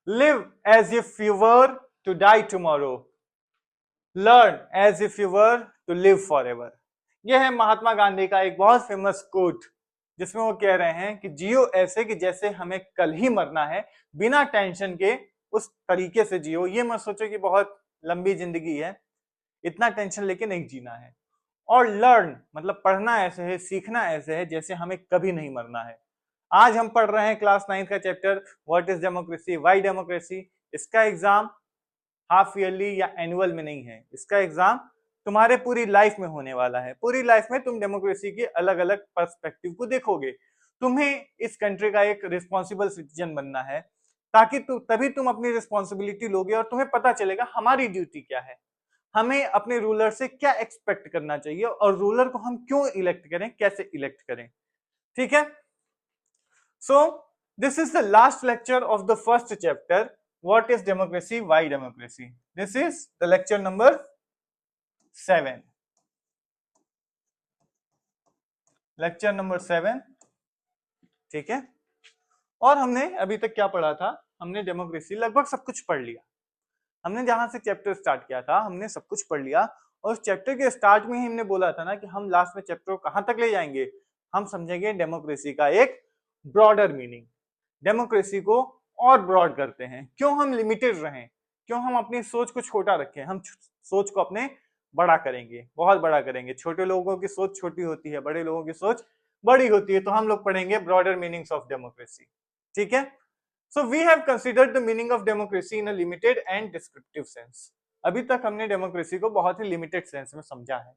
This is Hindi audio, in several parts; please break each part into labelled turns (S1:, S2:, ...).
S1: Live as if you were to die tomorrow, learn as if you were to live forever. यह है महात्मा गांधी का एक बहुत फेमस कोट, जिसमें वो कह रहे हैं कि जियो ऐसे कि जैसे हमें कल ही मरना है, बिना टेंशन के उस तरीके से जियो। ये मत सोचो कि बहुत लंबी जिंदगी है, इतना टेंशन लेके नहीं जीना है। और लर्न मतलब पढ़ना ऐसे है, सीखना ऐसे है जैसे हमें कभी नहीं मरना है। आज हम पढ़ रहे हैं क्लास 9 का chapter what is democracy, why democracy. इसका एग्जाम हाफ ईयरली या एनुअल में नहीं है, इसका एग्जाम तुम्हारे पूरी लाइफ में होने वाला है। पूरी लाइफ में तुम डेमोक्रेसी के अलग अलग पर्सपेक्टिव को देखोगे। तुम्हें इस कंट्री का एक रिस्पॉन्सिबल सिटीजन बनना है, ताकि तभी तुम अपनी रिस्पॉन्सिबिलिटी लोगे और तुम्हें पता चलेगा हमारी ड्यूटी क्या है, हमें अपने रूलर से क्या एक्सपेक्ट करना चाहिए और रूलर को हम क्यों इलेक्ट करें, कैसे इलेक्ट करें। ठीक है। So this is the last lecture of the first chapter what is democracy, why democracy. This is the lecture number 7, lecture number 7। ठीक है। और हमने अभी तक क्या पढ़ा था, हमने डेमोक्रेसी लगभग सब कुछ पढ़ लिया। हमने जहां से चैप्टर स्टार्ट किया था हमने सब कुछ पढ़ लिया। और उस चैप्टर के स्टार्ट में ही हमने बोला था ना कि हम लास्ट में चैप्टर को कहां तक ले जाएंगे, हम समझेंगे डेमोक्रेसी का एक ब्रॉडर मीनिंग। डेमोक्रेसी को और ब्रॉड करते हैं। क्यों हम लिमिटेड रहें, क्यों हम अपनी सोच को छोटा रखें, हम सोच को अपने बड़ा करेंगे, बहुत बड़ा करेंगे। छोटे लोगों की सोच छोटी होती है, बड़े लोगों की सोच बड़ी होती है। तो हम लोग पढ़ेंगे ब्रॉडर मीनिंग्स ऑफ डेमोक्रेसी। ठीक है। So we have considered the meaning of democracy in a limited and descriptive sense. अभी तक हमने डेमोक्रेसी को बहुत ही लिमिटेड सेंस में समझा है।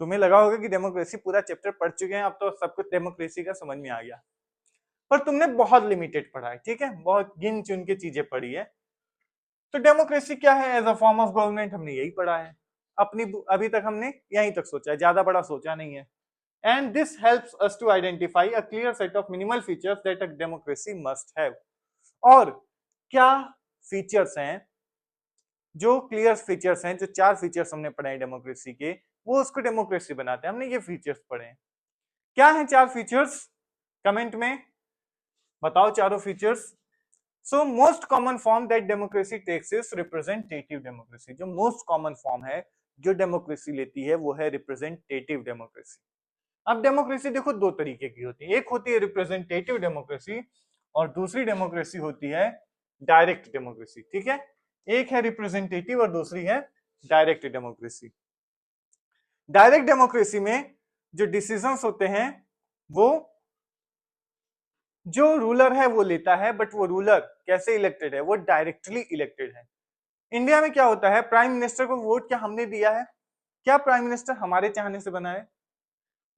S1: तुम्हें लगा होगा कि डेमोक्रेसी पूरा चैप्टर पढ़ चुके हैं, अब तो सब कुछ डेमोक्रेसी का समझ में आ गया, पर तुमने बहुत लिमिटेड पढ़ा है। ठीक है, बहुत गिन चुन के चीजें पढ़ी है। तो डेमोक्रेसी क्या है as a form of government, हमने यही पढ़ा है। अभी तक हमने यहीं तक सोचा है, ज्यादा बड़ा सोचा नहीं है। And this helps us to identify a clear set of minimal features that a democracy must have. और क्या फीचर्स हैं, जो क्लियर फीचर्स हैं, जो 4 फीचर्स हमने पढ़े हैं डेमोक्रेसी के, वो उसको डेमोक्रेसी बनाते हैं। हमने ये फीचर्स पढ़े हैं। क्या है 4 फीचर्स, कमेंट में बताओ चारों features. So most common form that democracy takes is representative democracy. जो मोस्ट कॉमन फॉर्म है जो डेमोक्रेसी लेती है वो है रिप्रेजेंटेटिव डेमोक्रेसी। अब डेमोक्रेसी देखो दो तरीके की होती है, एक होती है रिप्रेजेंटेटिव डेमोक्रेसी और दूसरी डेमोक्रेसी होती है डायरेक्ट डेमोक्रेसी। ठीक है, एक है रिप्रेजेंटेटिव और दूसरी है डायरेक्ट डेमोक्रेसी। डायरेक्ट डेमोक्रेसी में जो डिसीजंस होते हैं वो जो रूलर है वो लेता है, बट वो रूलर कैसे इलेक्टेड है, वो डायरेक्टली इलेक्टेड है। इंडिया में क्या होता है, प्राइम मिनिस्टर को वोट क्या हमने दिया है, क्या प्राइम मिनिस्टर हमारे चाहने से बना है,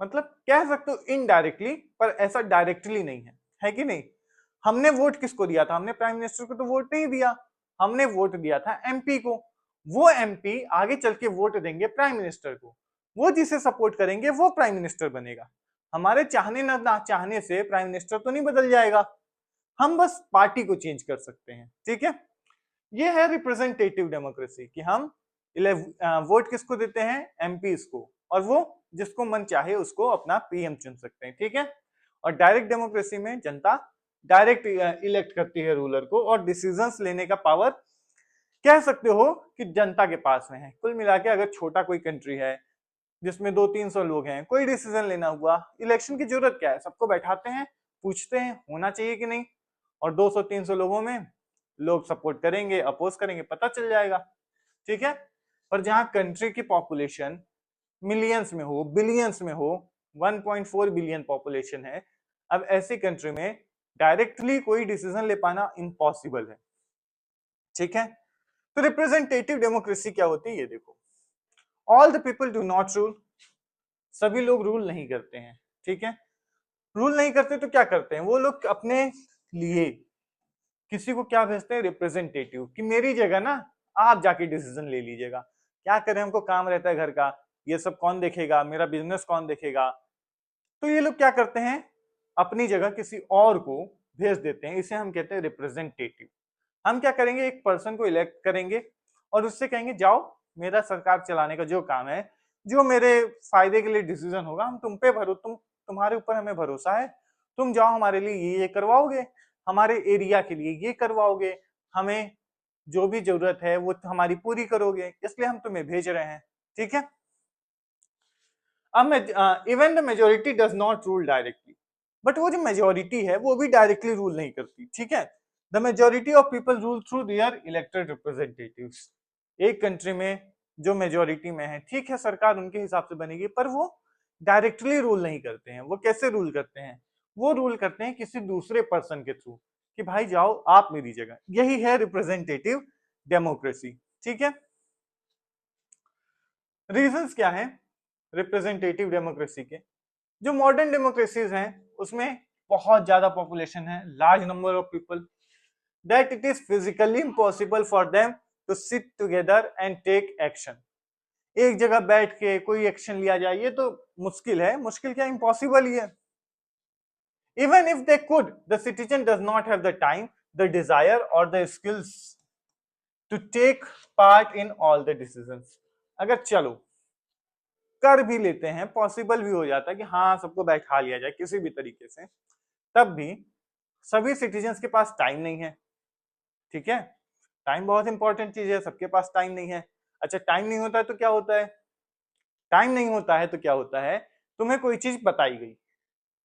S1: मतलब कह सकते हो इनडायरेक्टली, पर ऐसा डायरेक्टली नहीं है कि नहीं। हमने वोट किसको दिया था, हमने प्राइम मिनिस्टर को तो वोट नहीं दिया, हमने वोट दिया था एमपी को। वो एमपी आगे चल के वोट देंगे प्राइम मिनिस्टर को, वो जिसे सपोर्ट करेंगे वो प्राइम मिनिस्टर बनेगा। हमारे चाहने ना चाहने से प्राइम मिनिस्टर तो नहीं बदल जाएगा, हम बस पार्टी को चेंज कर सकते हैं। ठीक है, ये है रिप्रेजेंटेटिव डेमोक्रेसी कि हम वोट किसको देते हैं, एमपीज को, और वो जिसको मन चाहे उसको अपना पीएम चुन सकते हैं। ठीक है, और डायरेक्ट डेमोक्रेसी में जनता डायरेक्ट इलेक्ट करती है रूलर को, और डिसीजंस लेने का पावर कह सकते हो कि जनता के पास में है। कुल मिला के अगर छोटा कोई कंट्री है जिसमें 200-300 लोग हैं, कोई डिसीजन लेना हुआ, इलेक्शन की जरूरत क्या है, सबको बैठाते हैं, पूछते हैं होना चाहिए कि नहीं, और 200-300 लोगों में लोग सपोर्ट करेंगे, अपोज करेंगे, पता चल जाएगा। ठीक है, पर जहां कंट्री की पॉपुलेशन मिलियंस में हो, बिलियंस में हो, 1.4 बिलियन पॉपुलेशन है, अब ऐसी कंट्री में डायरेक्टली कोई डिसीजन ले पाना इम्पॉसिबल है। ठीक है, तो रिप्रेजेंटेटिव डेमोक्रेसी क्या होती है ये देखो। All the people do not rule, सभी लोग रूल नहीं करते हैं। ठीक है, रूल नहीं करते तो क्या करते हैं वो लोग, अपने लिए किसी को क्या भेजते हैं, रिप्रेजेंटेटिव, कि मेरी जगह ना आप जाके डिसीजन ले लीजिएगा। क्या करें, हमको काम रहता है घर का, ये सब कौन देखेगा, मेरा बिजनेस कौन देखेगा। तो ये लोग क्या करते हैं, अपनी जगह किसी और को भेज देते हैं, इसे हम कहते हैं रिप्रेजेंटेटिव। हम क्या करेंगे, एक पर्सन को इलेक्ट करेंगे और उससे कहेंगे जाओ मेरा सरकार चलाने का जो काम है, जो मेरे फायदे के लिए डिसीजन होगा, हम तुम पे तुम्हारे ऊपर हमें भरोसा है, तुम जाओ हमारे लिए ये करवाओगे, हमारे एरिया के लिए ये करवाओगे, हमें जो भी जरूरत है वो हमारी पूरी करोगे, इसलिए हम तुम्हें भेज रहे हैं। ठीक है। अब even the majority does not rule directly, but वो जो मेजोरिटी है वो भी डायरेक्टली रूल नहीं करती। ठीक है। The majority of people rule through their elected representatives. एक कंट्री में जो मेजोरिटी में है, ठीक है, सरकार उनके हिसाब से बनेगी, पर वो डायरेक्टली रूल नहीं करते हैं। वो कैसे रूल करते हैं? वो रूल करते हैं किसी दूसरे पर्सन के थ्रू, कि भाई जाओ आप मेरी जगह। यही है रिप्रेजेंटेटिव डेमोक्रेसी। ठीक है। रीजंस क्या है रिप्रेजेंटेटिव डेमोक्रेसी के? जो मॉडर्न डेमोक्रेसीज हैं उसमें बहुत ज्यादा पॉपुलेशन है, large number of people, that it is physically impossible for them to sit together and take action. एक जगह बैठ के कोई एक्शन लिया जाए ये तो मुश्किल है। मुश्किल क्या, इम्पॉसिबल ही है। Even if they could, the citizen does not have the time, the desire और the skills to take part in all the decisions. अगर चलो कर भी लेते हैं, पॉसिबल भी हो जाता है कि हाँ सबको बैठा लिया जाए किसी भी तरीके से, तब भी सभी सिटीजन्स के पास टाइम नहीं है। ठीक है। टाइम बहुत इंपॉर्टेंट चीज है, सबके पास टाइम नहीं है। अच्छा, टाइम नहीं होता है तो क्या होता है? टाइम नहीं होता है तो क्या होता है? तुम्हें कोई चीज बताई गई,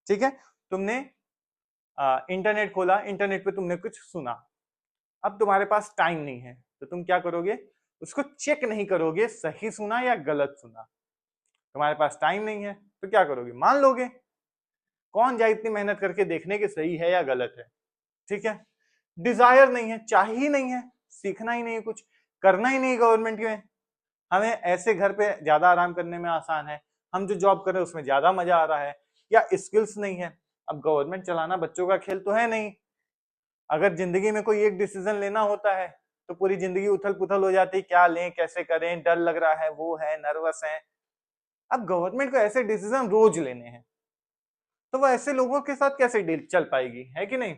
S1: ठीक है, तुमने इंटरनेट खोला, इंटरनेट पे तुमने कुछ सुना, अब तुम्हारे पास टाइम नहीं है तो तुम क्या करोगे? उसको चेक नहीं करोगे सही सुना या गलत सुना। तुम्हारे पास टाइम नहीं है तो क्या करोगे? मान लोगे। कौन जाए इतनी मेहनत करके देखने के सही है या गलत है? ठीक है। डिजायर नहीं है, चाह ही नहीं है, सीखना ही नहीं है, कुछ करना ही नहीं गवर्नमेंट में। हमें ऐसे घर पे ज्यादा आराम करने में आसान है, हम जो जॉब कर रहे हैं उसमें ज्यादा मजा आ रहा है, या स्किल्स नहीं है। अब गवर्नमेंट चलाना बच्चों का खेल तो है नहीं। अगर जिंदगी में कोई एक डिसीजन लेना होता है तो पूरी जिंदगी उथल पुथल हो जाती है, क्या लें कैसे करें, डर लग रहा है, वो है, नर्वस है। अब गवर्नमेंट को ऐसे डिसीजन रोज लेने हैं तो वो ऐसे लोगों के साथ कैसे डील चल पाएगी, है कि नहीं?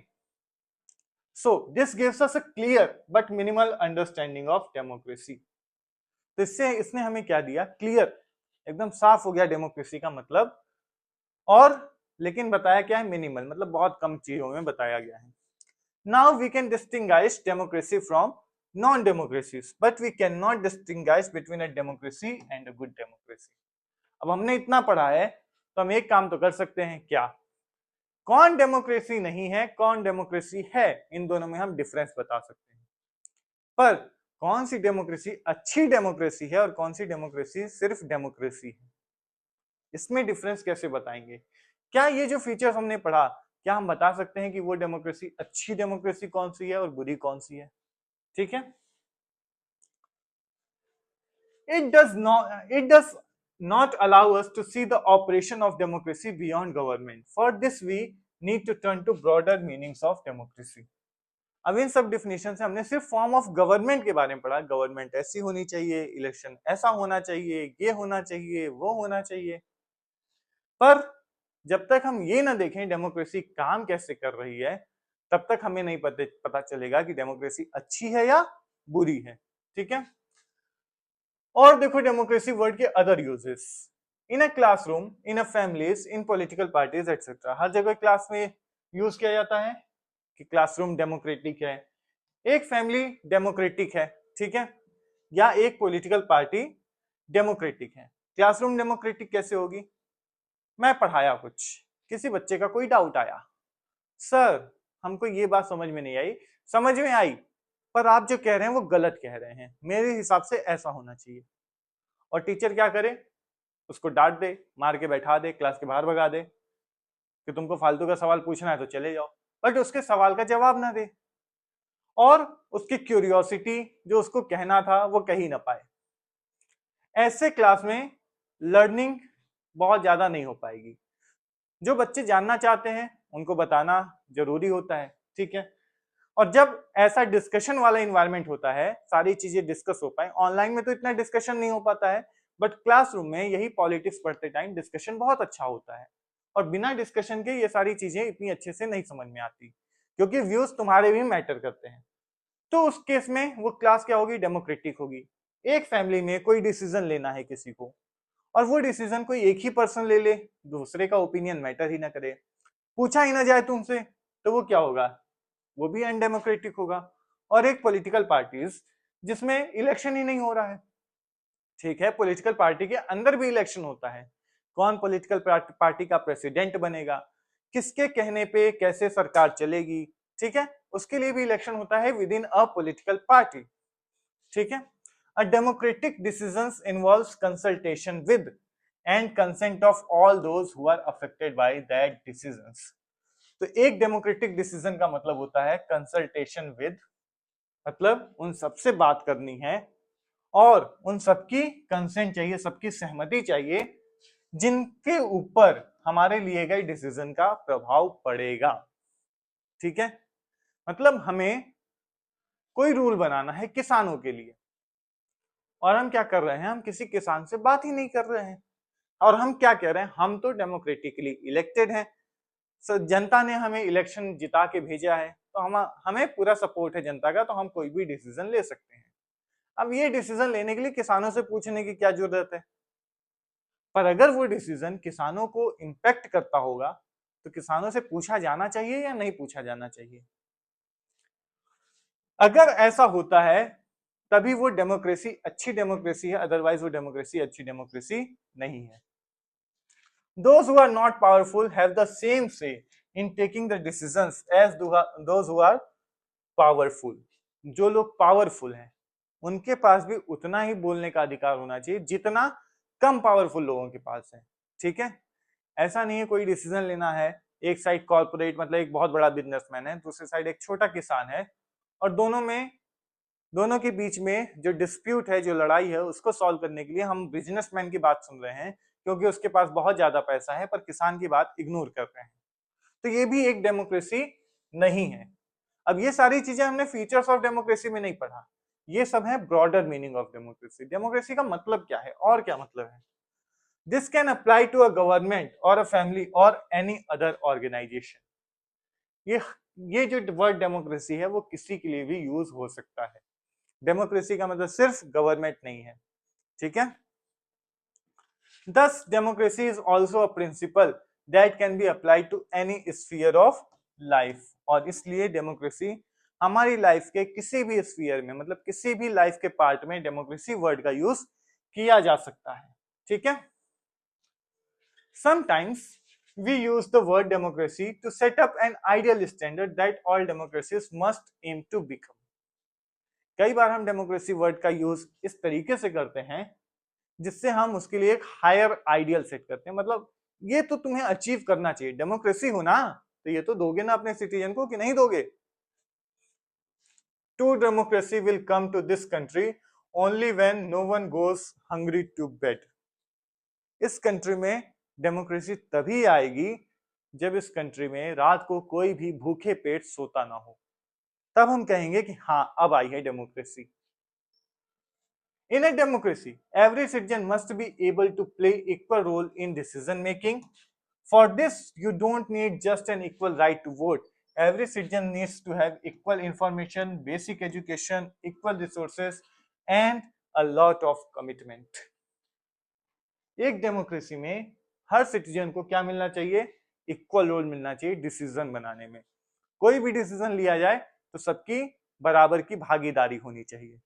S1: So this gives us a clear but minimal understanding of democracy. तो इससे इसने हमें क्या दिया? क्लियर, एकदम साफ हो गया डेमोक्रेसी का मतलब। और लेकिन बताया क्या है? मिनिमल, मतलब बहुत कम चीजों में बताया गया है। Now we can distinguish democracy from non democracies, but we can not distinguish between a democracy and a good democracy. अब हमने इतना पढ़ा है तो हम एक काम तो कर सकते हैं, क्या? कौन डेमोक्रेसी नहीं है, कौन डेमोक्रेसी है, इन दोनों में हम डिफरेंस बता सकते हैं। पर कौन सी डेमोक्रेसी अच्छी डेमोक्रेसी है और कौन सी डेमोक्रेसी सिर्फ डेमोक्रेसी है, इसमें डिफरेंस कैसे बताएंगे? क्या ये जो फीचर्स हमने पढ़ा, क्या हम बता सकते हैं कि वो डेमोक्रेसी अच्छी डेमोक्रेसी कौन सी है और बुरी कौन सी है? ठीक है। It does not allow us to see the operation of democracy beyond government. For this, we need to turn to broader meanings of democracy. अब इन सब डिफिनेशन से हमने सिर्फ फॉर्म ऑफ गवर्नमेंट के बारे में पढ़ा। गवर्नमेंट ऐसी होनी चाहिए, इलेक्शन ऐसा होना चाहिए, ये होना चाहिए, वो होना चाहिए। पर जब तक हम ये ना देखें डेमोक्रेसी काम कैसे कर रही है, तब तक हमें नहीं पता चलेगा कि डेमोक्रेसी अच्छी है या बुरी है। ठीक है। और देखो डेमोक्रेसी वर्ड के other uses, in a classroom, in a families, in political parties etcetera. हर जगह क्लास में यूज किया जाता है कि क्लासरूम डेमोक्रेटिक है, एक फैमिली डेमोक्रेटिक है, ठीक है, या एक पॉलिटिकल पार्टी डेमोक्रेटिक है। क्लासरूम डेमोक्रेटिक कैसे होगी? मैं पढ़ाया कुछ, किसी बच्चे का कोई डाउट आया, सर हमको ये बात समझ में नहीं आई, समझ में आई पर आप जो कह रहे हैं वो गलत कह रहे हैं, मेरे हिसाब से ऐसा होना चाहिए। और टीचर क्या करे? उसको डांट दे, मार के बैठा दे, क्लास के बाहर भगा दे कि तुमको फालतू का सवाल पूछना है तो चले जाओ, बट उसके सवाल का जवाब ना दे और उसकी क्यूरियोसिटी जो उसको कहना था वो कह ही ना पाए। ऐसे क्लास में लर्निंग बहुत ज्यादा नहीं हो पाएगी। जो बच्चे जानना चाहते हैं उनको बताना जरूरी होता है, ठीक है। और जब ऐसा डिस्कशन वाला इन्वायरमेंट होता है, सारी चीजें डिस्कस हो पाए, ऑनलाइन में तो इतना डिस्कशन नहीं हो पाता है, बट क्लासरूम में यही पॉलिटिक्स पढ़ते टाइम डिस्कशन बहुत अच्छा होता है। और बिना डिस्कशन के ये सारी चीजें इतनी अच्छे से नहीं समझ में आती, क्योंकि व्यूज तुम्हारे भी मैटर करते हैं। तो उस केस में वो क्लास क्या होगी? डेमोक्रेटिक होगी। एक फैमिली में कोई डिसीजन लेना है किसी को, और वो डिसीजन कोई एक ही पर्सन ले ले, दूसरे का ओपिनियन मैटर ही ना करे, पूछा ही ना जाए तुमसे, तो वो क्या होगा? वो भी अनडेमोक्रेटिक होगा। और एक पॉलिटिकल पार्टीज जिसमें इलेक्शन ही नहीं हो रहा है। ठीक है, पॉलिटिकल पार्टी के अंदर भी इलेक्शन होता है, कौन पॉलिटिकल पार्टी का प्रेसिडेंट बनेगा, किसके कहने पे कैसे सरकार चलेगी, ठीक है, उसके लिए भी इलेक्शन होता है within a political party. ठीक है, a democratic decisions involves consultation with and consent of all those who are affected by that decisions. तो एक डेमोक्रेटिक डिसीजन का मतलब होता है कंसल्टेशन विद, मतलब उन सबसे बात करनी है और उन सबकी कंसेंट चाहिए, सबकी सहमति चाहिए जिनके ऊपर हमारे लिए गए डिसीजन का प्रभाव पड़ेगा। ठीक है, मतलब हमें कोई रूल बनाना है किसानों के लिए और हम क्या कर रहे हैं, हम किसी किसान से बात ही नहीं कर रहे हैं और हम क्या कह रहे हैं, हम तो डेमोक्रेटिकली इलेक्टेड हैं, जनता ने हमें इलेक्शन जिता के भेजा है तो हमें पूरा सपोर्ट है जनता का, तो हम कोई भी डिसीजन ले सकते हैं। अब ये डिसीजन लेने के लिए किसानों से पूछने की क्या जरूरत है, पर अगर वो डिसीजन किसानों को इंपैक्ट करता होगा तो किसानों से पूछा जाना चाहिए या नहीं पूछा जाना चाहिए। अगर ऐसा होता है तभी वो डेमोक्रेसी अच्छी डेमोक्रेसी है, अदरवाइज वो डेमोक्रेसी अच्छी डेमोक्रेसी नहीं है। Those who are not powerful have the same say in taking the decisions as those who are powerful. जो लोग पावरफुल हैं उनके पास भी उतना ही बोलने का अधिकार होना चाहिए जितना कम पावरफुल लोगों के पास है। ठीक है, ऐसा नहीं है कोई डिसीजन लेना है, एक साइड कॉर्पोरेट मतलब एक बहुत बड़ा बिजनेसमैन है, दूसरी साइड एक छोटा किसान है और दोनों के बीच में जो डिस्प्यूट है, जो लड़ाई है, उसको सॉल्व करने के लिए हम बिजनेसमैन की बात सुन रहे हैं क्योंकि उसके पास बहुत ज्यादा पैसा है, पर किसान की बात इग्नोर कर रहे हैं, तो ये भी एक डेमोक्रेसी नहीं है। अब ये सारी चीजें हमने फीचर्स ऑफ डेमोक्रेसी में नहीं पढ़ा, ये सब है broader meaning of democracy. Democracy का मतलब क्या है और क्या मतलब है। This can apply to a government और अ फैमिली और एनी अदर ऑर्गेनाइजेशन। ये जो वर्ड डेमोक्रेसी है वो किसी के लिए भी यूज हो सकता है। डेमोक्रेसी का मतलब सिर्फ गवर्नमेंट नहीं है। ठीक है, thus democracy is also a principle that can be applied to any sphere of life। और इसलिए डेमोक्रेसी हमारी लाइफ के किसी भी स्फीयर में, मतलब किसी भी लाइफ के पार्ट में डेमोक्रेसी वर्ड का यूज किया जा सकता है। ठीक है, sometimes we use the word democracy to set up an ideal standard that all democracies must aim to become। कई बार हम डेमोक्रेसी वर्ड का यूज इस तरीके से करते हैं जिससे हम उसके लिए एक हायर आइडियल सेट करते हैं, मतलब ये तो तुम्हें अचीव करना चाहिए, डेमोक्रेसी हो ना तो ये तो दोगे ना अपने सिटीजन को कि नहीं दोगे। True democracy will come to this country only when no one goes hungry to bed. इस कंट्री में डेमोक्रेसी तभी आएगी जब इस कंट्री में रात को कोई भी भूखे पेट सोता ना हो, तब हम कहेंगे कि हाँ अब आई है democracy. In a democracy, every citizen must be able to play equal role in decision making. For this, you don't need just an equal right to vote. Every citizen needs to have equal information, basic education, equal resources, and a lot of commitment. एक डेमोक्रेसी में हर सिटीजन को क्या मिलना चाहिए, इक्वल रोल मिलना चाहिए डिसीजन बनाने में। कोई भी डिसीजन लिया जाए तो सबकी बराबर की भागीदारी होनी चाहिए।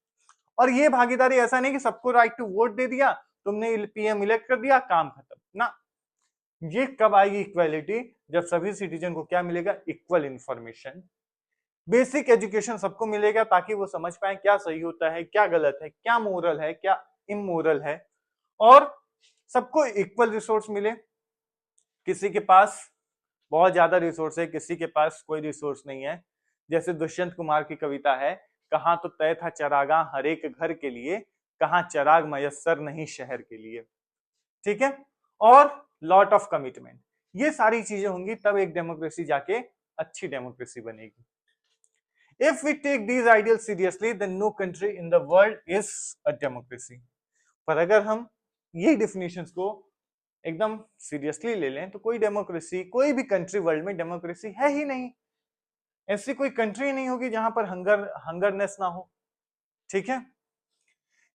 S1: और ये भागीदारी ऐसा नहीं कि सबको राइट टू वोट दे दिया, तुमने पीएम इलेक्ट कर दिया, काम खत्म ना। ये कब आएगी इक्वालिटी, जब सभी सिटीजन को क्या मिलेगा, इक्वल इंफॉर्मेशन, बेसिक एजुकेशन सबको मिलेगा ताकि वो समझ पाए क्या सही होता है, क्या गलत है, क्या मोरल है, क्या इमोरल है, और सबको इक्वल रिसोर्स मिले। किसी के पास बहुत ज्यादा रिसोर्स है, किसी के पास कोई रिसोर्स नहीं है। जैसे दुष्यंत कुमार की कविता है, कहां तो तय था चरागाह हर एक घर के लिए, कहां चराग मयस्सर नहीं शहर के लिए। ठीक है, और लॉट ऑफ कमिटमेंट, ये सारी चीजें होंगी तब एक डेमोक्रेसी जाके अच्छी डेमोक्रेसी बनेगी। If we take these ideal seriously then no country in the world is a democracy. पर अगर हम ये डिफिनेशंस को एकदम सीरियसली ले लें तो कोई डेमोक्रेसी, कोई भी कंट्री वर्ल्ड में डेमोक्रेसी है ही नहीं। ऐसी कोई कंट्री नहीं होगी जहां पर हंगरनेस ना हो। ठीक है,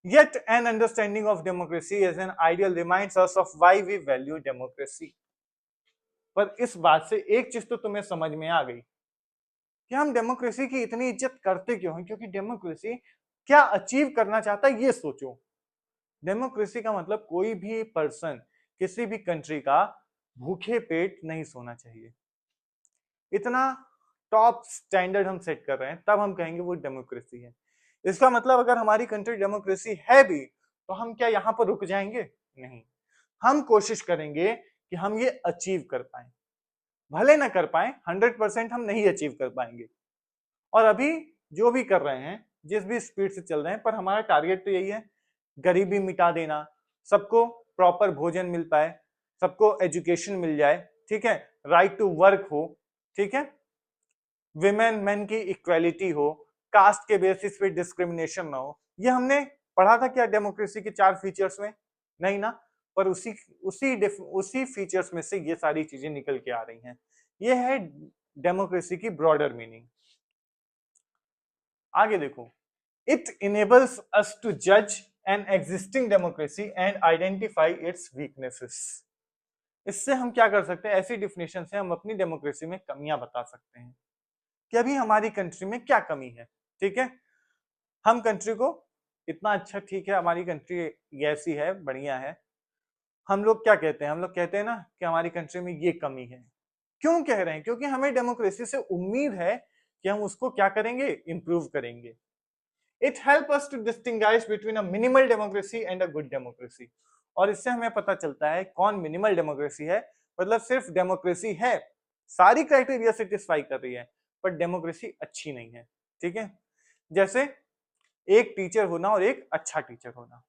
S1: yet an understanding of democracy as an ideal reminds us of why we value democracy। पर इस बात से एक चीज तो तुम्हें समझ में आ गई कि हम डेमोक्रेसी की इतनी इज्जत करते क्यों हैं, क्योंकि डेमोक्रेसी क्या अचीव करना चाहता है ये सोचो। डेमोक्रेसी का मतलब कोई भी पर्सन किसी भी कंट्री का भूखे पेट नहीं सोना चाहिए। इतना टॉप स्टैंडर्ड हम सेट कर रहे हैं तब हम कहेंगे वो डेमोक्रेसी है। इसका मतलब अगर हमारी कंट्री डेमोक्रेसी है भी तो हम क्या यहाँ पर रुक जाएंगे? नहीं, हम कोशिश करेंगे कि हम ये अचीव कर पाए। भले ना कर पाए, 100% हम नहीं अचीव कर पाएंगे। और अभी जो भी कर रहे हैं, जिस भी स्पीड से चल रहे हैं, पर हमारा टारगेट तो यही है, गरीबी मिटा देना, सबको प्रॉपर भोजन मिल पाए, सबको एजुकेशन मिल जाए, ठीक है, राइट टू वर्क हो, ठीक है, विमेन मेन की इक्वालिटी हो, कास्ट के बेसिस पे डिस्क्रिमिनेशन ना हो। ये हमने पढ़ा था क्या डेमोक्रेसी के 4 फीचर्स में? नहीं ना, पर उसी फीचर्स में से ये सारी चीजें निकल के आ रही हैं। ये है डेमोक्रेसी की ब्रॉडर मीनिंग। आगे देखो, इट इनेबल्स अस टू जज an existing democracy and identify it's weaknesses. इससे हम क्या कर सकते हैं? ऐसी डिफिनेशन से हम अपनी डेमोक्रेसी में कमियां बता सकते हैं कि अभी हमारी कंट्री में क्या कमी है। ठीक है, हम कंट्री को इतना अच्छा, ठीक है, हमारी कंट्री ऐसी है, बढ़िया है, हम लोग क्या कहते हैं? हम लोग कहते हैं ना कि हमारी कंट्री में ये कमी है। क्यों कह रहे हैं? क्योंकि हमें डेमोक्रेसी से उम्मीद है कि हम उसको क्या करेंगे? इंप्रूव करेंगे। It help us to distinguish between a minimal democracy and a good democracy. और इससे हमें पता चलता है कौन मिनिमल डेमोक्रेसी है, मतलब सिर्फ डेमोक्रेसी है, सारी क्राइटेरिया सेटिस्फाई कर रही है, पर डेमोक्रेसी अच्छी नहीं है। ठीक है, जैसे एक टीचर होना और एक अच्छा टीचर होना।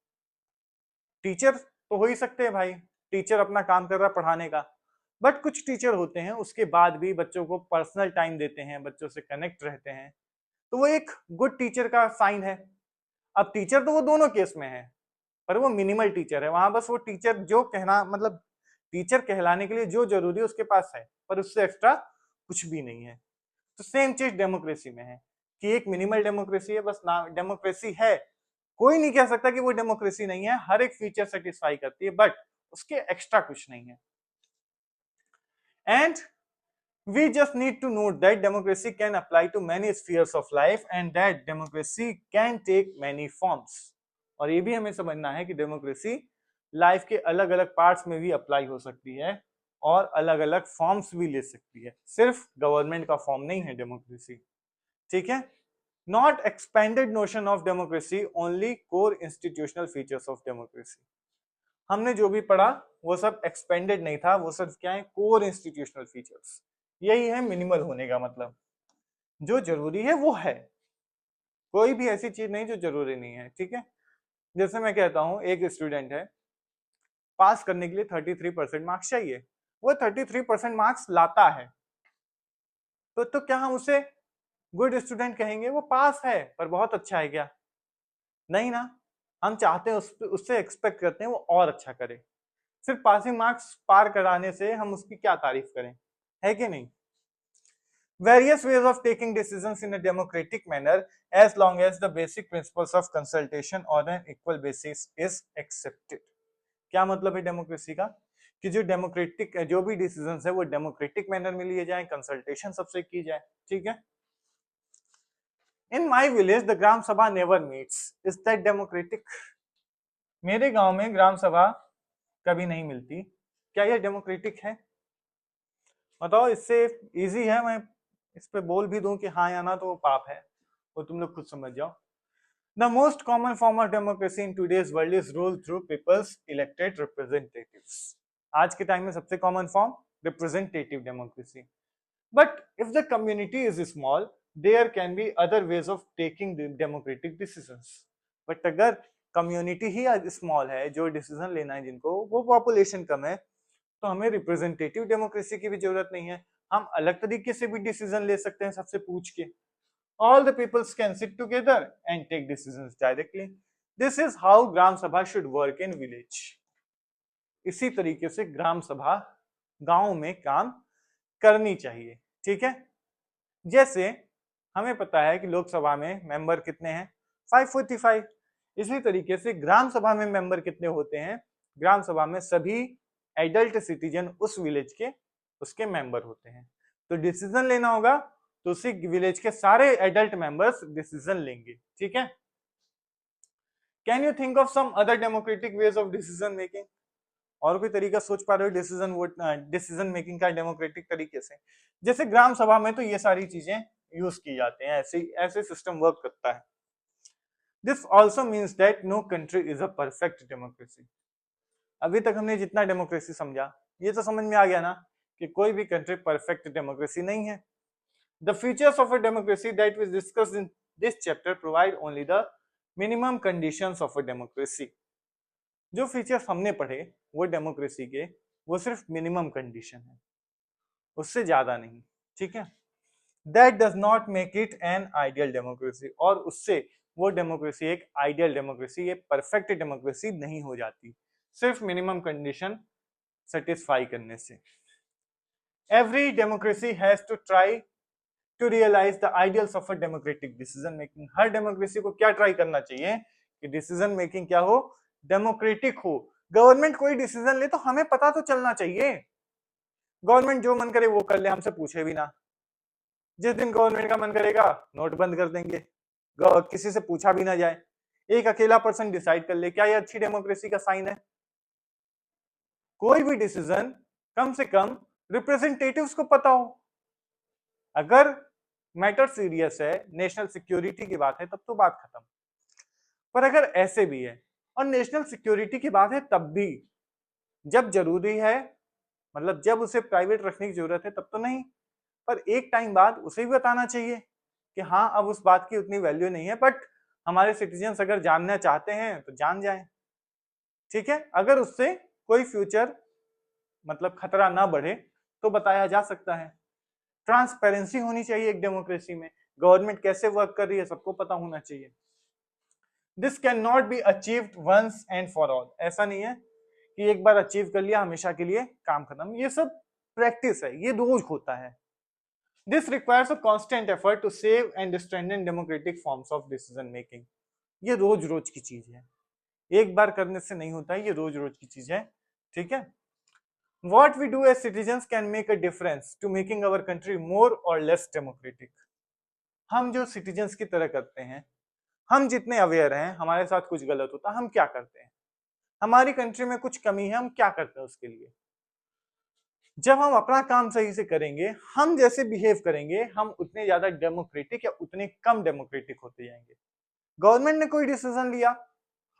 S1: टीचर तो हो ही सकते हैं भाई, टीचर अपना काम कर रहा है पढ़ाने का, बट कुछ टीचर होते हैं उसके बाद भी बच्चों को पर्सनल टाइम देते हैं, बच्चों से कनेक्ट रहते हैं, तो वो एक गुड टीचर का साइन है। अब टीचर तो वो दोनों केस में है, पर वो मिनिमल टीचर है, वहां बस वो टीचर जो कहना, मतलब टीचर कहलाने के लिए जो जरूरी है उसके पास है, पर उससे एक्स्ट्रा कुछ भी नहीं है। तो सेम चीज डेमोक्रेसी में है कि एक मिनिमल डेमोक्रेसी है, बस नाम डेमोक्रेसी है, कोई नहीं कह सकता कि वो डेमोक्रेसी नहीं है, हर एक फीचर सेटिस्फाई करती है, बट उसके एक्स्ट्रा कुछ नहीं है। And we just need to note that democracy can apply to many spheres of life and that democracy can take many forms। और ये भी हमें समझना है कि डेमोक्रेसी लाइफ के अलग अलग पार्ट्स में भी अप्लाई हो सकती है और अलग अलग फॉर्म्स भी ले सकती है, सिर्फ गवर्नमेंट का फॉर्म नहीं है डेमोक्रेसी। ठीक है, not expanded notion of democracy, only core institutional features of democracy. हमने जो भी पढ़ा वो सब एक्सपेंडेड नहीं था, वो सब क्या है? Core institutional features. यही है मिनिमल होने का मतलब, जो जरूरी है वो है, कोई भी ऐसी चीज नहीं जो जरूरी नहीं है। ठीक है, जैसे मैं कहता हूँ एक स्टूडेंट है, पास करने के लिए 33% मार्क्स चाहिए, वो 33% मार्क्स लाता है, तो क्या हम उसे गुड स्टूडेंट कहेंगे? वो पास है पर बहुत अच्छा है क्या? नहीं ना, हम चाहते हैं उससे एक्सपेक्ट करते हैं वो और अच्छा करे। सिर्फ पासिंग मार्क्स पार कराने से हम उसकी क्या तारीफ करें, है कि नहीं? Various ways of taking decisions in a democratic manner as long as the basic principles of consultation on an equal basis is accepted। क्या मतलब है डेमोक्रेसी का? कि जो डेमोक्रेटिक जो भी डिसीजंस है वो डेमोक्रेटिक मैनर में लिए जाए, कंसल्टेशन सबसे की जाए। ठीक है, इन माई विलेज द ग्राम सभा never meets, is that democratic? मेरे गांव में ग्राम सभा कभी नहीं मिलती, क्या यह डेमोक्रेटिक है? बताओ, इससे इजी है मैं इस पे बोल भी दूं कि हाँ या ना तो वो पाप है, वो तुम लोग खुद समझ जाओ। The most common form of democracy in today's world is rule through people's elected representatives। आज के टाइम में सबसे common form representative democracy. But if the community is small there can be other ways of taking democratic decisions. But अगर कम्युनिटी ही स्मॉल है, जो डिसीजन लेना है जिनको, वो पॉपुलेशन कम है, तो हमें रिप्रेजेंटेटिव डेमोक्रेसी की भी जरूरत नहीं है, हम अलग तरीके से भी डिसीजन ले सकते हैं सबसे पूछ के। All the peoples can sit together and take decisions directly। This is how ग्राम सभा should work in village। इसी तरीके से ग्राम सभा गांव में काम करनी चाहिए। ठीक है, जैसे हमें पता है कि लोकसभा में मेंबर कितने हैं? 545। इसी तरीके से ग्राम सभा में मेंबर कितने होते हैं? ग्राम सभा में सभी एडल्ट सिटीजन उस विलेज के उसके मेंबर होते हैं। तो डिसीजन लेना होगा तो उसी विलेज के सारे एडल्ट मेंबर्स डिसीजन लेंगे, ठीक है। Can you think of some other democratic ways of decision making? और कोई तरीका सोच पा रहे हो डिसीजन मेकिंग का डेमोक्रेटिक तरीके से? जैसे ग्राम सभा में तो ये सारी चीजें यूज की जाते हैं, ऐसे ऐसे सिस्टम वर्क करता है। This also means that no country is a perfect democracy. अभी तक हमने जितना डेमोक्रेसी समझा, ये तो समझ में आ गया ना कि कोई भी कंट्री परफेक्ट डेमोक्रेसी नहीं है। The features of a democracy that we discussed in this chapter provide only the minimum conditions of a democracy. जो फीचर्स हमने पढ़े वो डेमोक्रेसी के, वो सिर्फ मिनिमम कंडीशन है, उससे ज्यादा नहीं, ठीक है। That does not make it an ideal democracy, और उससे वो डेमोक्रेसी एक आइडियल डेमोक्रेसी, एक परफेक्ट डेमोक्रेसी नहीं हो जाती सिर्फ मिनिमम कंडीशन सेटिस्फाई करने से। Every democracy has to try to realise the ideals of a democratic decision making. हर डेमोक्रेसी को क्या ट्राई करना चाहिए कि डिसीजन मेकिंग क्या हो, डेमोक्रेटिक हो। गवर्नमेंट कोई डिसीजन ले तो हमें पता तो चलना चाहिए। गवर्नमेंट जो मन करे वो कर ले, हमसे पूछे भी ना। जिस दिन गवर्नमेंट का मन करेगा नोट बंद कर देंगे, किसी से पूछा भी ना जाए, एक अकेला पर्सन डिसाइड कर ले, क्या ये अच्छी डेमोक्रेसी का साइन है? कोई भी डिसीजन कम से कम रिप्रेजेंटेटिव्स को पता हो। अगर मैटर सीरियस है, नेशनल सिक्योरिटी की बात है, तब तो बात खत्म। पर अगर ऐसे भी है और नेशनल सिक्योरिटी की बात है, तब भी जब जरूरी है, मतलब जब उसे प्राइवेट रखने की जरूरत है तब तो नहीं, पर एक टाइम बाद उसे भी बताना चाहिए कि हाँ अब उस बात की उतनी वैल्यू नहीं है, बट हमारे सिटीजन्स अगर जानना चाहते हैं तो जान जाएं, ठीक है। अगर उससे कोई फ्यूचर मतलब खतरा ना बढ़े तो बताया जा सकता है। ट्रांसपेरेंसी होनी चाहिए एक डेमोक्रेसी में, गवर्नमेंट कैसे वर्क कर रही है सबको पता होना चाहिए। This can not be achieved once and for all. ऐसा नहीं है कि एक बार अचीव कर लिया हमेशा के लिए काम खत्म, ये सब प्रैक्टिस है, ये रोज होता है। This requires a constant effort to save and strengthen democratic forms of decision making. ये रोज रोज की चीज है, एक बार करने से नहीं होता है, ये रोज रोज की चीज है, ठीक है। What we do as citizens can make a difference to making our country more or less democratic. हम जो सिटीजन्स की तरह करते हैं, हम जितने अवेयर हैं, हमारे साथ कुछ गलत होता है हम क्या करते हैं, हमारी कंट्री में कुछ कमी है हम क्या करते हैं उसके लिए। जब हम अपना काम सही से करेंगे, हम जैसे बिहेव करेंगे, हम उतने ज्यादा डेमोक्रेटिक या उतने कम डेमोक्रेटिक होते जाएंगे। गवर्नमेंट ने कोई डिसीजन लिया,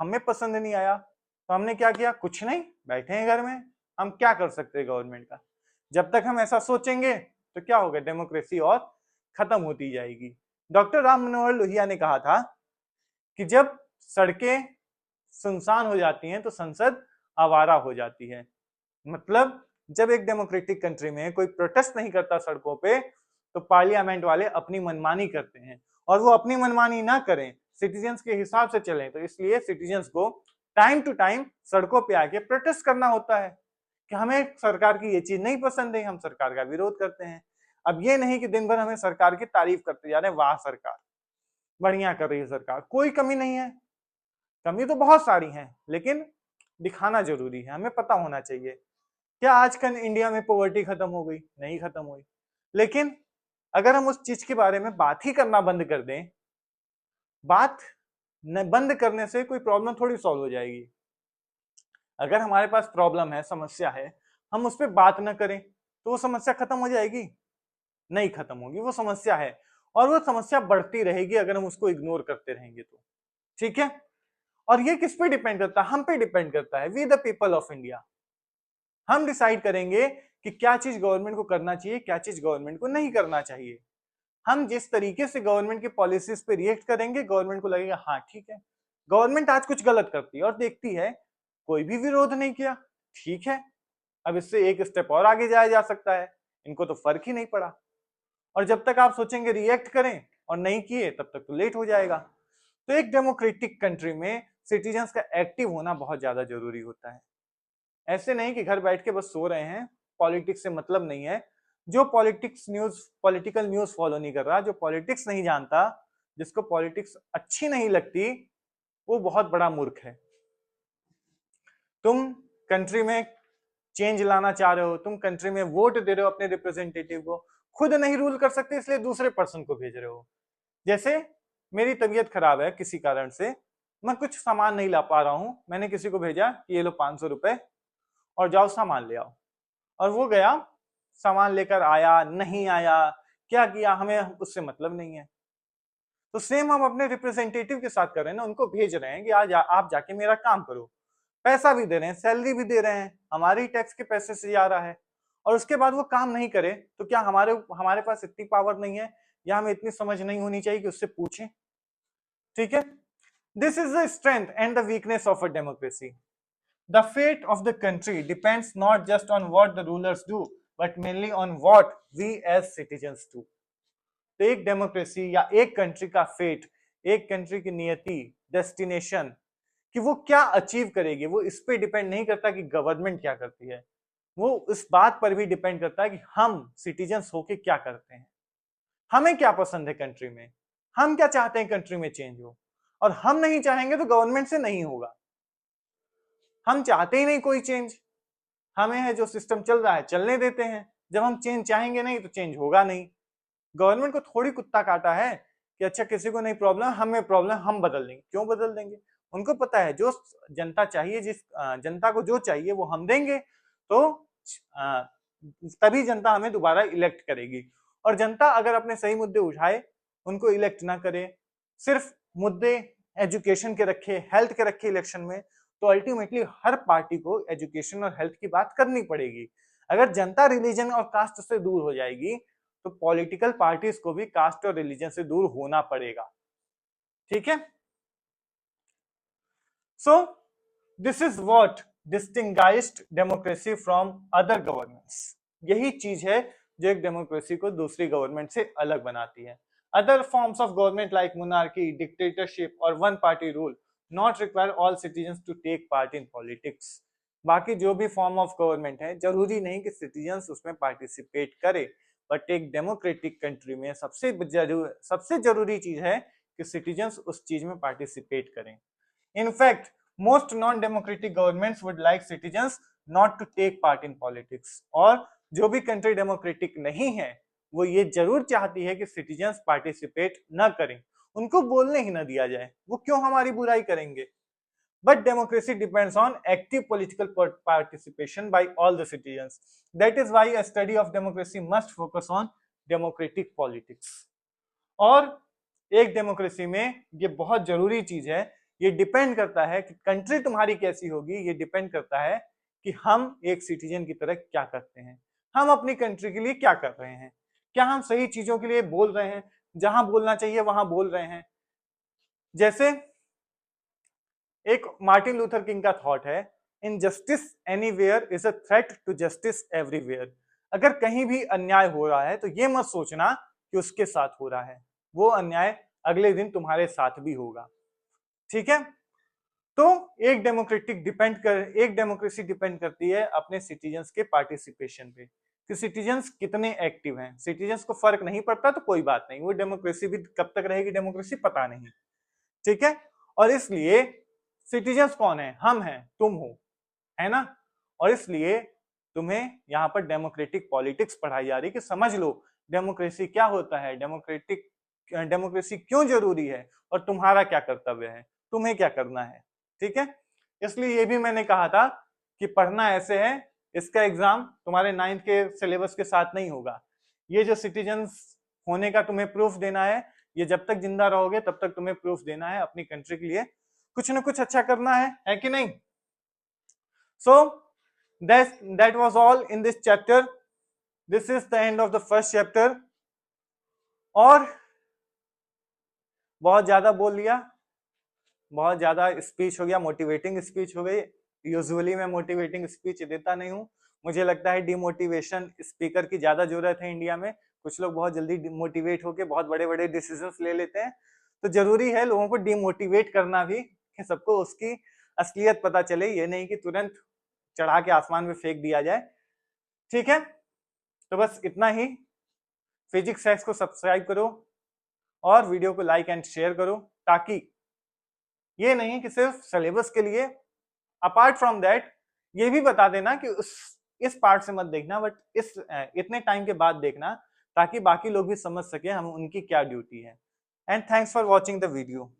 S1: हमें पसंद नहीं आया, तो हमने क्या किया, कुछ नहीं, बैठे हैं घर में, हम क्या कर सकते हैं गवर्नमेंट का। जब तक हम ऐसा सोचेंगे तो क्या होगा, डेमोक्रेसी और खत्म होती जाएगी। डॉक्टर राम मनोहर लोहिया ने कहा था कि जब सड़कें सुनसान हो जाती हैं तो संसद आवारा हो जाती है। मतलब जब एक डेमोक्रेटिक कंट्री में कोई प्रोटेस्ट नहीं करता सड़कों पे, तो पार्लियामेंट वाले अपनी मनमानी करते हैं, और वो अपनी मनमानी ना करें, सिटीजन्स के हिसाब से चलें, तो इसलिए सिटीजन्स को टाइम टू टाइम सड़कों पे आके प्रोटेस्ट करना होता है कि हमें सरकार की ये चीज नहीं पसंद है, हम सरकार का विरोध करते हैं। अब ये नहीं कि दिन भर हमें सरकार की तारीफ करते जा रहे हैं, वाह सरकार बढ़िया कर रही है सरकार, कोई कमी नहीं है, कमी तो बहुत सारी है, लेकिन दिखाना जरूरी है, हमें पता होना चाहिए। क्या आजकल इंडिया में पॉवर्टी खत्म हो गई? नहीं खत्म हुई, लेकिन अगर हम उस चीज के बारे में बात ही करना बंद कर दें, बात बंद करने से कोई प्रॉब्लम थोड़ी सॉल्व हो जाएगी। अगर हमारे पास प्रॉब्लम है, समस्या है, हम उस पर बात ना करें तो वो समस्या खत्म हो जाएगी? नहीं खत्म होगी, वो समस्या है और वो समस्या बढ़ती रहेगी अगर हम उसको इग्नोर करते रहेंगे तो, ठीक है। और ये किस पे डिपेंड करता है? हम पे डिपेंड करता है, we the people of India. हम डिसाइड करेंगे कि क्या चीज गवर्नमेंट को करना चाहिए, क्या चीज गवर्नमेंट को नहीं करना चाहिए। हम जिस तरीके से गवर्नमेंट की पॉलिसीज पे रिएक्ट करेंगे, गवर्नमेंट को लगेगा हाँ ठीक है, गवर्नमेंट आज कुछ गलत करती है और देखती है कोई भी विरोध नहीं किया, ठीक है, अब इससे एक स्टेप और आगे जाया जा सकता है, इनको तो फर्क ही नहीं पड़ा। और जब तक आप सोचेंगे रिएक्ट करें और नहीं किए, तब तक तो लेट हो जाएगा। तो एक डेमोक्रेटिक कंट्री में सिटीजन्स का एक्टिव होना बहुत ज्यादा जरूरी होता है। ऐसे नहीं कि घर बैठ के बस सो रहे हैं, पॉलिटिक्स से मतलब नहीं है। जो पॉलिटिकल न्यूज फॉलो नहीं कर रहा, जो पॉलिटिक्स नहीं जानता, जिसको पॉलिटिक्स अच्छी नहीं लगती, वो बहुत बड़ा मूर्ख है। तुम कंट्री में चेंज लाना चाह रहे हो, तुम कंट्री में वोट दे रहे हो अपने रिप्रेजेंटेटिव को, खुद नहीं रूल कर सकते इसलिए दूसरे पर्सन को भेज रहे हो। जैसे मेरी तबीयत खराब है किसी कारण से, मैं कुछ सामान नहीं ला पा रहा हूं, मैंने किसी को भेजा कि ये लो 500 रुपए और जाओ सामान ले आओ, और वो गया सामान लेकर आया नहीं आया, क्या किया हमें उससे मतलब नहीं है। तो सेम हम अपने रिप्रेजेंटेटिव के साथ कर रहे हैं ना, उनको भेज रहे हैं कि आज आप जाके मेरा काम करो, पैसा भी दे रहे हैं, सैलरी भी दे रहे हैं, हमारे ही टैक्स के पैसे से आ रहा है, और उसके बाद वो काम नहीं करे तो क्या हमारे हमारे पास इतनी पावर नहीं है या हमें इतनी समझ नहीं होनी चाहिए कि उससे पूछें? ठीक है, this is the strength and the weakness of a democracy. The fate of the country depends not just on what the rulers do but mainly on what we as citizens do. तो एक डेमोक्रेसी या एक कंट्री का फेट, एक कंट्री की नियति, डेस्टिनेशन, कि वो क्या अचीव करेगी, वो इस पे डिपेंड नहीं करता कि गवर्नमेंट क्या करती है, वो इस बात पर भी डिपेंड करता है कि हम सिटीजन्स होके क्या करते हैं, हमें क्या पसंद है कंट्री में, हम क्या चाहते हैं कंट्री में चेंज हो, और हम नहीं चाहेंगे तो गवर्नमेंट से नहीं होगा। हम चाहते ही नहीं कोई चेंज, हमें है जो सिस्टम चल रहा है चलने देते हैं, जब हम चेंज चाहेंगे नहीं तो चेंज होगा नहीं। गवर्नमेंट को थोड़ी कुत्ता काटा है कि अच्छा किसी को नहीं प्रॉब्लम, हमें प्रॉब्लम, हम बदल देंगे। क्यों बदल देंगे? उनको पता है जो जनता चाहिए, जिस जनता को जो चाहिए वो हम देंगे, तो तभी जनता हमें दोबारा इलेक्ट करेगी। और जनता अगर अपने सही मुद्दे उठाए, उनको इलेक्ट ना करे, सिर्फ मुद्दे एजुकेशन के रखे, हेल्थ के रखे इलेक्शन में, तो अल्टीमेटली हर पार्टी को एजुकेशन और हेल्थ की बात करनी पड़ेगी। अगर जनता रिलीजन और कास्ट से दूर हो जाएगी तो पॉलिटिकल पार्टीज को भी कास्ट और रिलीजन से दूर होना पड़ेगा। ठीक है, so this is what distinguished democracy from other governments. यही चीज है जो एक डेमोक्रेसी को दूसरी गवर्नमेंट से अलग बनाती है। Other forms of government like monarchy, dictatorship और one party rule not require all citizens to take part in politics. बाकी जो भी फॉर्म ऑफ गवर्नमेंट है जरूरी नहीं कि सिटीजन्स उसमें पार्टिसिपेट करे, बट एक डेमोक्रेटिक कंट्री में सबसे जरूरी चीज है कि सिटीजन्स उस चीज में पार्टिसिपेट करें। In fact most non-democratic governments would like citizens not to take part in politics। और जो भी कंट्री डेमोक्रेटिक नहीं है वो ये जरूर चाहती है कि सिटीजन्स पार्टिसिपेट न करें, उनको बोलने ही न दिया जाए, वो क्यों हमारी बुराई करेंगे। But democracy depends on active political participation by all the citizens. That is why a study of democracy must focus on democratic politics। और एक डेमोक्रेसी में ये बहुत जरूरी चीज है, ये डिपेंड करता है कि कंट्री तुम्हारी कैसी होगी, ये डिपेंड करता है कि हम एक सिटीजन की तरह क्या करते हैं, हम अपनी कंट्री के लिए क्या कर रहे हैं, क्या हम सही चीजों के लिए बोल रहे हैं, जहां बोलना चाहिए वहां बोल रहे हैं। जैसे एक मार्टिन लूथर किंग का थॉट है, injustice anywhere is a threat to justice everywhere. अगर कहीं भी अन्याय हो रहा है तो ये मत सोचना कि उसके साथ हो रहा है, वो अन्याय अगले दिन तुम्हारे साथ भी होगा। ठीक है, तो एक डेमोक्रेसी डिपेंड करती है अपने सिटीजन्स के पार्टिसिपेशन पे, कि सिटीजन्स कितने एक्टिव हैं। सिटीजन्स को फर्क नहीं पड़ता तो कोई बात नहीं, वो डेमोक्रेसी भी कब तक रहेगी डेमोक्रेसी पता नहीं। ठीक है, और इसलिए सिटीजन्स कौन है? हम हैं, तुम हो, है ना। और इसलिए तुम्हें यहाँ पर डेमोक्रेटिक पॉलिटिक्स पढ़ाई जा रही कि समझ लो डेमोक्रेसी क्या होता है, डेमोक्रेसी क्यों जरूरी है और तुम्हारा क्या कर्तव्य है, तुम्हें क्या करना है। ठीक है, इसलिए ये भी मैंने कहा था कि पढ़ना ऐसे है, इसका एग्जाम तुम्हारे 9th के सिलेबस के साथ नहीं होगा। ये जो सिटीजन्स होने का तुम्हें प्रूफ देना है, ये जब तक जिंदा रहोगे तब तक तुम्हें प्रूफ देना है, अपनी कंट्री के लिए कुछ ना कुछ अच्छा करना है कि नहीं। सो that was all in this chapter। this is the end of the first chapter। और बहुत ज्यादा बोल लिया, बहुत ज्यादा स्पीच हो गया, मोटिवेटिंग स्पीच हो गई। यूजुअली मैं मोटिवेटिंग स्पीच देता नहीं हूँ, मुझे लगता है डिमोटिवेशन स्पीकर की ज्यादा जरूरत है इंडिया में। कुछ लोग बहुत जल्दी डिमोटिवेट होकर बहुत बड़े बड़े डिसीजंस ले लेते हैं, तो जरूरी है लोगों को डिमोटिवेट करना भी, कि सबको उसकी असलियत पता चले, ये नहीं कि तुरंत चढ़ा के आसमान में फेंक दिया जाए। ठीक है, तो बस इतना ही। फिजिक्स फैक्ट्स को सब्सक्राइब करो और वीडियो को लाइक एंड शेयर करो, ताकि ये नहीं कि सिर्फ सिलेबस के लिए, अपार्ट फ्रॉम दैट ये भी बता देना कि इस पार्ट से मत देखना, बट इतने टाइम के बाद देखना, ताकि बाकी लोग भी समझ सके हम उनकी क्या ड्यूटी है। And thanks for watching the video.